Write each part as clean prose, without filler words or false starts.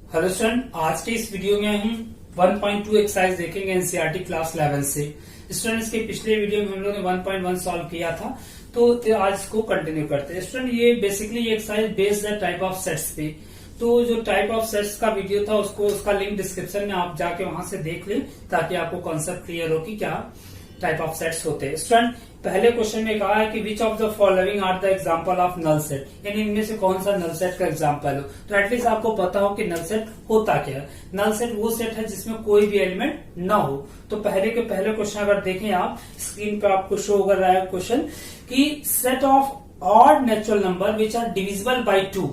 Hello student, आज के इस वीडियो में हम 1.2 एक्सरसाइज देखेंगे एनसीईआरटी क्लास 11 से। स्टूडेंट, इसके पिछले वीडियो में हम लोग ने 1.1 सॉल्व किया था, तो आज इसको कंटिन्यू करते हैं। स्टूडेंट, ये बेसिकली ये एक्सरसाइज बेस्ड है टाइप ऑफ सेट्स पे। तो जो टाइप ऑफ सेट्स का वीडियो था उसका लिंक डिस्क्रिप्शन में आप जाके वहां से देख लें, ताकि आपको कॉन्सेप्ट क्लियर हो कि क्या टाइप ऑफ सेट्स होते हैं। स्टूडेंट, पहले क्वेश्चन में कहा है कि which of the following are the example of null set, यानी इनमें से कौन सा नल सेट का एग्जांपल हो। तो एटलीस्ट आपको पता हो कि नल सेट होता क्या है। नल सेट वो सेट है जिसमें कोई भी एलिमेंट न हो। तो पहले क्वेश्चन अगर देखें आप, स्क्रीन पे आपको शो कर रहा है क्वेश्चन कि set of odd natural number which are divisible by 2,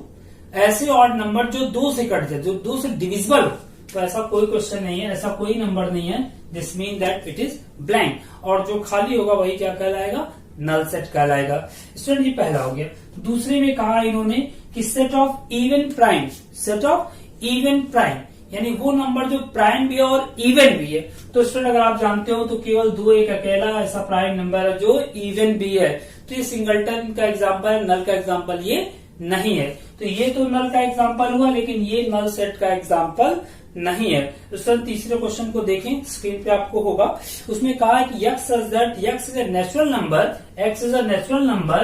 ऐसे ऑड नंबर जो 2 से कट जाए, जो 2 से डिविजिबल हो। तो ऐसा कोई क्वेश्चन नहीं है, ऐसा कोई नंबर नहीं है। This mean that it is blank, और जो खाली होगा वही क्या कहलाएगा, नल सेट कहलाएगा। स्टूडेंट, ये पहला हो गया। दूसरे में कहा इन्होंने कि set of even prime, set of even prime यानी वो नंबर जो प्राइम भी है और इवन भी है। तो स्टूडेंट, अगर आप जानते हो तो केवल 2 एक अकेला ऐसा प्राइम नंबर है जो इवन भी है। तो ये सिंगलटन का एग्जाम्पल है, नल का एग्जाम्पल ये नहीं है। तो ये तो नल का एग्जाम्पल हुआ, लेकिन ये नल सेट का एग्जाम्पल नहीं है। तो सर, तीसरे क्वेश्चन को देखें, स्क्रीन पे आपको होगा। उसमें कहा है कि x such that x is a natural number, x is a natural number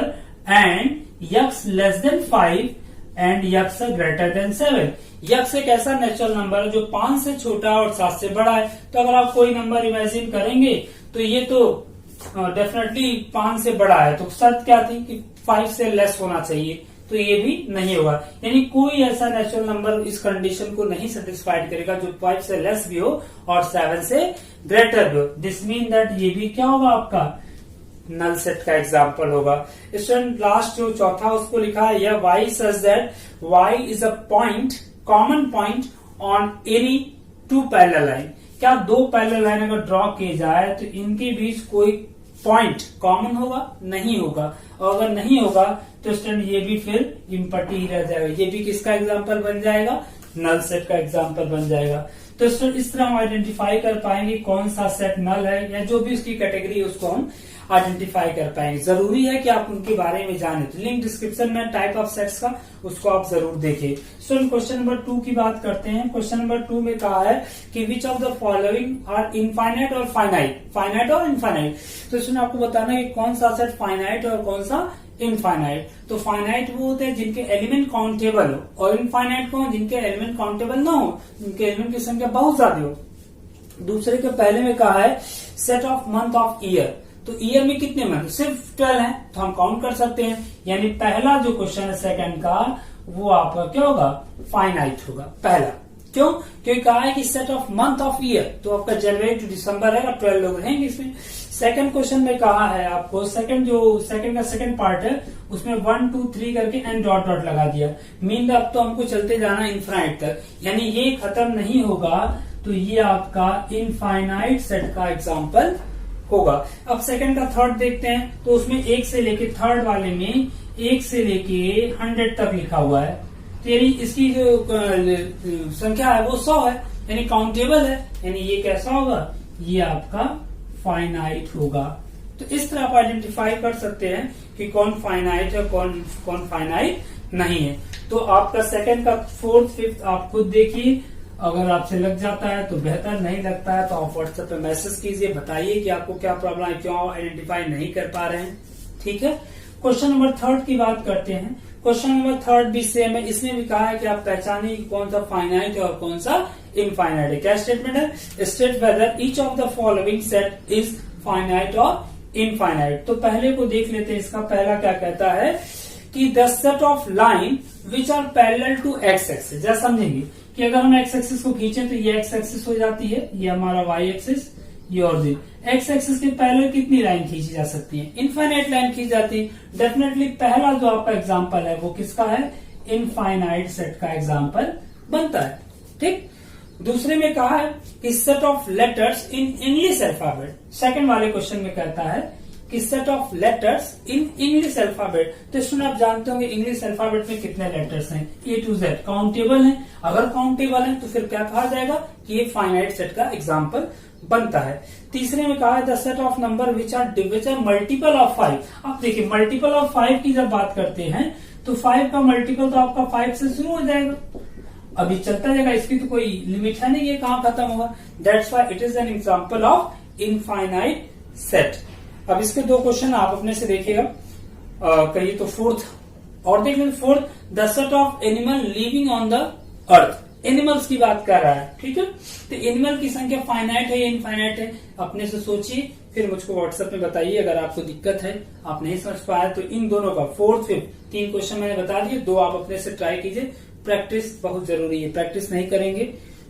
and x less than 5 and x greater than 7। x एक ऐसा नेचुरल नंबर है जो 5 से छोटा और 7 से बड़ा है। तो अगर आप कोई नंबर इमेजिन करेंगे तो ये तो डेफिनेटली 5 से बड़ा है। तो शर्त क्या थी कि 5 से लेस होना चाहिए, तो ये भी नहीं होगा। यानी कोई ऐसा नेचुरल नंबर इस कंडीशन को नहीं सेटिस्फाइड करेगा जो 5 से लेस भी हो और 7 से ग्रेटर भी हो। दिस मीन दैट ये भी क्या होगा, आपका नल सेट का एग्जाम्पल होगा। स्टूडेंट, लास्ट जो चौथा उसको लिखा है यह y such that y is a point, common point on any 2 parallel line. क्या 2 पैरेलल लाइन अगर ड्रॉ किए जाए तो इनके बीच कोई पॉइंट कॉमन होगा? नहीं होगा। और अगर नहीं होगा तो स्टूडेंट ये भी फिर इम्पटी रह जाएगा। ये भी किसका एग्जाम्पल बन जाएगा? नल सेट का एग्जाम्पल बन जाएगा। तो स्टूडेंट, इस तरह हम आइडेंटिफाई कर पाएंगे कौन सा सेट नल है, या जो भी उसकी कैटेगरी है उसको हम आइडेंटिफाई कर पाएंगे। जरूरी है कि आप उनके बारे में जाने। तो लिंक डिस्क्रिप्शन में टाइप ऑफ सेट्स का, उसको आप जरूर देखिए। स्टूडेंट, क्वेश्चन नंबर 2 की बात करते हैं। क्वेश्चन नंबर 2 में कहा है कि which of the following are infinite और फाइनाइट, फाइनाइट और इनफाइनाइट। तो इसमें आपको बताना है कि कौन सा सेट फाइनाइट और कौन सा इनफाइनाइट। तो फाइनाइट वो होते हैं जिनके एलिमेंट काउंटेबल हो, और इनफाइनाइट कौन? जिनके एलिमेंट काउंटेबल ना हो, जिनके एलिमेंट की संख्या बहुत ज्यादा हो। दूसरे के पहले में कहा है set of month of year. तो ईयर में कितने मंथ? सिर्फ 12 है, तो हम काउंट कर सकते हैं। यानी पहला जो क्वेश्चन है सेकंड का, वो आपका क्या होगा? फाइनाइट होगा पहला। क्यों? क्योंकि कहा है कि set of month of year, तो आपका जनवरी टू दिसंबर है, 12 लोग रहेंगे इसमें। सेकंड क्वेश्चन में कहा है आपको, सेकंड का सेकंड पार्ट है, उसमें 1 2 3 करके एंड डॉट डॉट लगा दिया। मीन अब तो हमको चलते जाना इनफाइनाइट तक, यानी ये खत्म नहीं होगा। तो ये आपका इनफाइनाइट सेट का एग्जाम्पल होगा। अब सेकंड का थर्ड देखते हैं, तो उसमें 1 से लेके थर्ड वाले में 1 से लेके 100 तक लिखा हुआ है। तो यानी इसकी जो संख्या है वो 100 है, यानी काउंटेबल है। यानी ये कैसा होगा? ये आपका फाइनाइट होगा। तो इस तरह आप आइडेंटिफाई कर सकते हैं कि कौन फाइनाइट है, कौन फाइनाइट नहीं है। तो आपका सेकंड का फोर्थ फिफ्थ आप खुद देखिए। अगर आपसे लग जाता है तो बेहतर, नहीं लगता है तो आप व्हाट्सएप पे मैसेज कीजिए, बताइए कि आपको क्या प्रॉब्लम है, क्यों आइडेंटिफाई नहीं कर पा रहे हैं। ठीक है। क्वेश्चन नंबर 3 की बात करते हैं। क्वेश्चन नंबर 3 भी सेम है। इसमें भी कहा है कि आप पहचानिए कि कौन सा फाइनाइट है और कौन सा इनफाइनाइट है। क्या स्टेटमेंट है? State whether each of the following set is finite और इनफाइनाइट। तो पहले को देख लेते हैं। इसका पहला क्या कहता है कि the set of line which are parallel to X axis. जैसा समझेंगे कि अगर हम एक्स एक्सिस को खींचें तो ये एक्स एक्सिस हो जाती है, ये हमारा वाई एक्सिस, ये और जी। एक्स एक्सिस के पैरेलल कितनी लाइन खींची जा सकती है? इनफाइनाइट लाइन खींची जाती है। डेफिनेटली पहला जो आपका एग्जांपल है वो किसका है? इनफाइनाइट सेट का एग्जांपल बनता है। ठीक। दूसरे में कहा है कि set of letters in English alphabet. Second वाले क्वेश्चन में कहता है कि set of letters in English alphabet. तो इसमें आप जानते होंगे इंग्लिश अल्फाबेट में कितने लेटर्स हैं? A to Z काउंटेबल हैं। अगर काउंटेबल हैं तो फिर क्या कहा जाएगा कि ये फाइनाइट सेट का एग्जांपल बनता है। तीसरे में कहा है the set of number which are multiple of 5। अब देखिए, मल्टीपल ऑफ 5 की जब बात करते हैं तो 5 का मल्टीपल तो आपका 5 से शुरू हो जाएगा। अभी चलता जाएगा, इसकी तो कोई लिमिट है नहीं, ये कहाँ खत्म होगा। That's why it is an example of infinite set. अब इसके दो क्वेश्चन आप अपने से देखिएगा, कहिए तो फोर्थ और देख लें। Fourth, the set of animal living on the earth, animals की बात कर रहा है, ठीक है। तो एनिमल की संख्या फाइनाइट है या इनफाइनाइट है, अपने से सोचिए, फिर मुझको व्हाट्सएप में बताइए। अगर आपको दिक्कत है, आप नहीं समझ पाए, तो इन दोनों का फोर्थ फिफ्थ 3 क्वेश्चन मैंने बता दिए, 2 आप अपने से ट्राई कीजिए। प्रैक्टिस बहुत जरूरी है, प्रैक्टिस नहीं करेंगे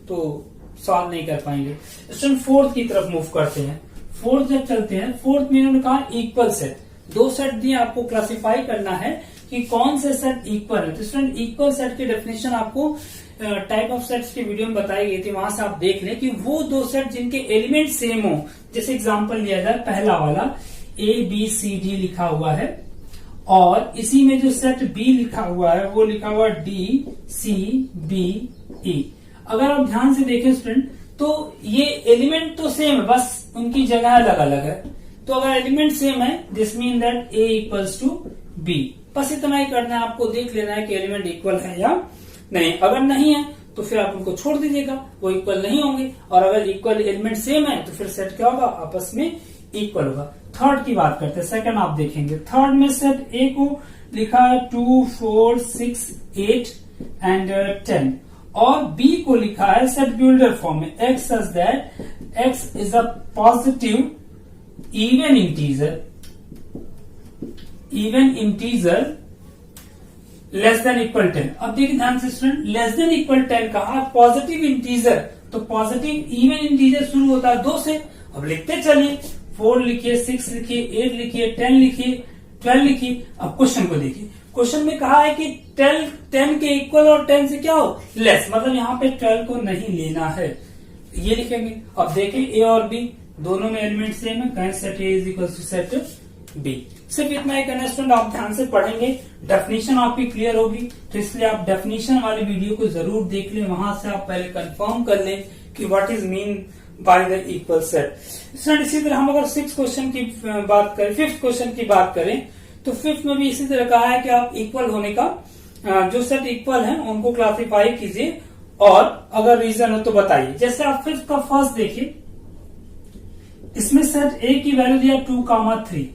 तो सॉल्व नहीं कर पाएंगे। स्टूडेंट फोर्थ की तरफ मूव करते हैं। फोर्थ जब चलते हैं, फोर्थ में इन्होंने कहा इक्वल सेट, 2 सेट दिए, आपको क्लासिफाई करना है कि कौन से सेट इक्वल है। तो स्टूडेंट इक्वल सेट की डेफिनेशन आपको टाइप ऑफ सेट्स की वीडियो में बताई गई थी, वहां से आप देख लें कि वो 2 सेट जिनके एलिमेंट सेम हो। जैसे एग्जांपल लिया जाए, पहला वाला ABCD लिखा हुआ है और इसी में जो सेट B लिखा हुआ है वो लिखा हुआ DCBE। अगर आप ध्यान से देखें स्टूडेंट, तो ये एलिमेंट तो सेम है, बस उनकी जगह अलग अलग है। तो अगर एलिमेंट सेम है, this mean that A equals to B। बस इतना ही करना है, आपको देख लेना है कि एलिमेंट इक्वल है या नहीं। अगर नहीं है तो फिर आप उनको छोड़ दीजिएगा, वो इक्वल नहीं होंगे। और अगर इक्वल एलिमेंट सेम है तो फिर सेट क्या होगा, आपस में इक्वल होगा। थर्ड की बात करते हैं, सेकंड आप देखेंगे। थर्ड में सेट A को लिखा है 2, 4, 6, 8 एंड 10 और B को लिखा है सेट बिल्डर फॉर्म में X such that X is a positive even integer less than equal 10। अब देखिए ध्यान से स्टूडेंट, लेस देन इक्वल 10 कहा, पॉजिटिव इंटीजर, तो पॉजिटिव इवन इंटीजर शुरू होता है 2 से। अब लिखते चलिए, 4 लिखिए, 6 लिखिए, 8 लिखिए, 10 लिखिए, 12 लिखिए। अब क्वेश्चन को देखिए, क्वेश्चन में कहा है कि 10 के इक्वल और 10 से क्या हो, लेस, मतलब यहाँ पे 12 को नहीं लेना है, ये लिखेंगे। अब देखें A और B दोनों में एलिमेंट सेम है, कहें set A is equal to set B। सिर्फ इतना ही करना स्टूडेंट, आप ध्यान से पढ़ेंगे, डेफिनेशन आपकी क्लियर होगी। तो इसलिए आप डेफिनेशन वाली वीडियो को जरूर देख लें, वहां से आप पहले कंफर्म कर लें कि what is mean by the equal set. Student इसी तरह हम अगर 6 क्वेश्चन की बात करें, 5th क्वेश्चन की बात करें, तो 5th में भी इसी तरह कहा है कि आप इक्वल होने का, जो सेट इक्वल है उनको क्लासिफाई कीजिए और अगर रीजन हो तो बताइए। जैसे आप 5th का फर्स्ट देखिए, इसमें सेट A की वैल्यू दिया 2, 3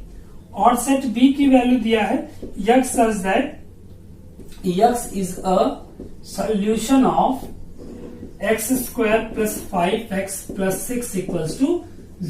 और सेट B की वैल्यू दिया है x such that x is a solution of x square plus 5x plus 6 equals to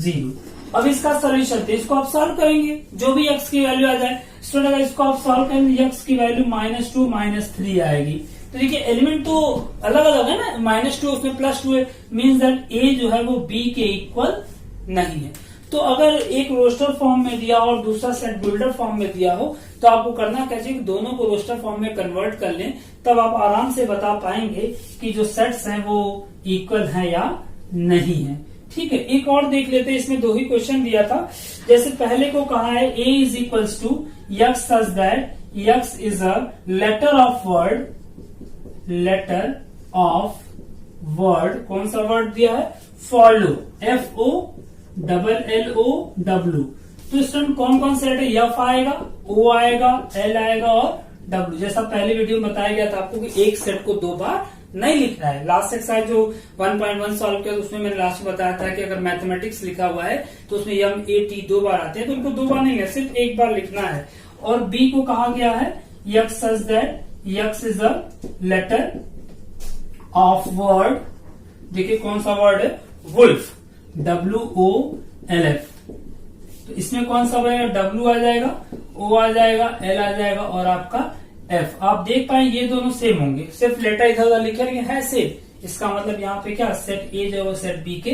0। अब इसका सोल्यूशन थे, इसको आप सॉल्व करेंगे, जो भी x की वैल्यू आ जाए। स्टूडेंट अगर इसको आप सॉल्व करेंगे, x की वैल्यू -2 -3 आएगी। तो देखिए एलिमेंट तो अलग अलग है ना, -2 उसमें +2 है, मीन्स दैट A जो है वो B के इक्वल नहीं है। तो अगर एक रोस्टर फॉर्म में दिया और दूसरा सेट बिल्डर फॉर्म में दिया हो, तो आपको करना क्या चाहिए, दोनों को रोस्टर फॉर्म में कन्वर्ट कर लें, तब आप आराम से बता पाएंगे कि जो सेट्स हैं वो इक्वल हैं या नहीं है। ठीक है, एक और देख लेते हैं, इसमें 2 ही क्वेश्चन दिया था। जैसे पहले को कहा है A is equals to x such that x is a letter of word, कौन सा वर्ड दिया है, फॉलो, FOLLOW। तो स्टूडेंट कौन कौन सेट है, F आएगा, O आएगा, L आएगा और W। जैसा पहले वीडियो में बताया गया था आपको कि एक सेट को 2 बार नहीं लिखना है। लास्ट एक्सरसाइज जो 1.1 सॉल्व किया, उसमें मैंने लास्ट में बताया था कि अगर मैथमेटिक्स लिखा हुआ है तो उसमें MAT 2 बार आते हैं, तो उनको 2 बार नहीं है, सिर्फ 1 बार लिखना है। और B को कहा गया है x such that x is a letter of word, देखिए कौन सा वर्ड है, वुल्फ, WOLF। तो इसमें कौन सा बनेगा, W आ जाएगा, O आ जाएगा, L आ जाएगा और आपका F। आप देख पाए ये दोनों सेम होंगे, सिर्फ लेटर इधर उधर लिखे लेकिन है सेम। इसका मतलब यहाँ पे क्या, सेट A जो है सेट B के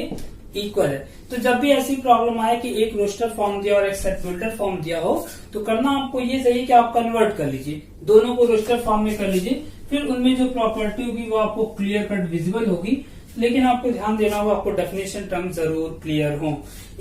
इक्वल है। तो जब भी ऐसी प्रॉब्लम आए कि एक रोस्टर फॉर्म दिया और एक सेट बिल्डर फॉर्म दिया हो, तो करना आपको ये चाहिए कि आप कन्वर्ट कर लीजिए, दोनों को रोस्टर फॉर्म में कर लीजिए, फिर उनमें जो प्रॉपर्टी होगी वो आपको क्लियर कट विजिबल होगी। लेकिन आपको ध्यान देना होगा, आपको डेफिनेशन टर्म जरूर क्लियर हो।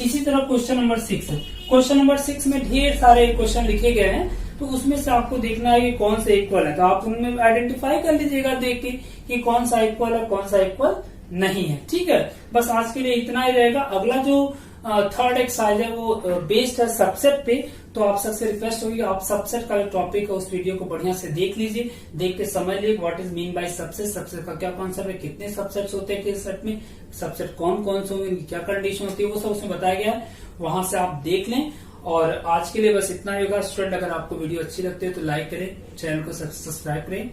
इसी तरह क्वेश्चन नंबर 6 है। क्वेश्चन नंबर 6 में ढेर सारे क्वेश्चन लिखे गए हैं, तो उसमें से आपको देखना है कि कौन से इक्वल है। तो आप उनमें आइडेंटिफाई कर लीजिएगा देख के कि कौन सा इक्वल है, कौन सा इक्वल नहीं है। ठीक है, बस आज के लिए इतना ही रहेगा। अगला जो थर्ड एक्सरसाइज है वो बेस्ड है सबसेट पे। तो आप सबसे रिक्वेस्ट होगी आप सबसेट का जो टॉपिक है उस वीडियो को बढ़िया से देख लीजिए, देख के समझ लीजिए what is mean by subset, subset का क्या कॉन्सेप्ट है, कितने सबसेट्स होते हैं किस सेट में, सबसेट कौन कौन से होंगे, क्या कंडीशन होती है, वो सब उसमें बताया गया है, वहां से आप देख लें। और आज के लिए बस इतना ही होगा। स्टूडेंट अगर आपको वीडियो अच्छी लगती है तो लाइक करें, चैनल को सब्सक्राइब करें।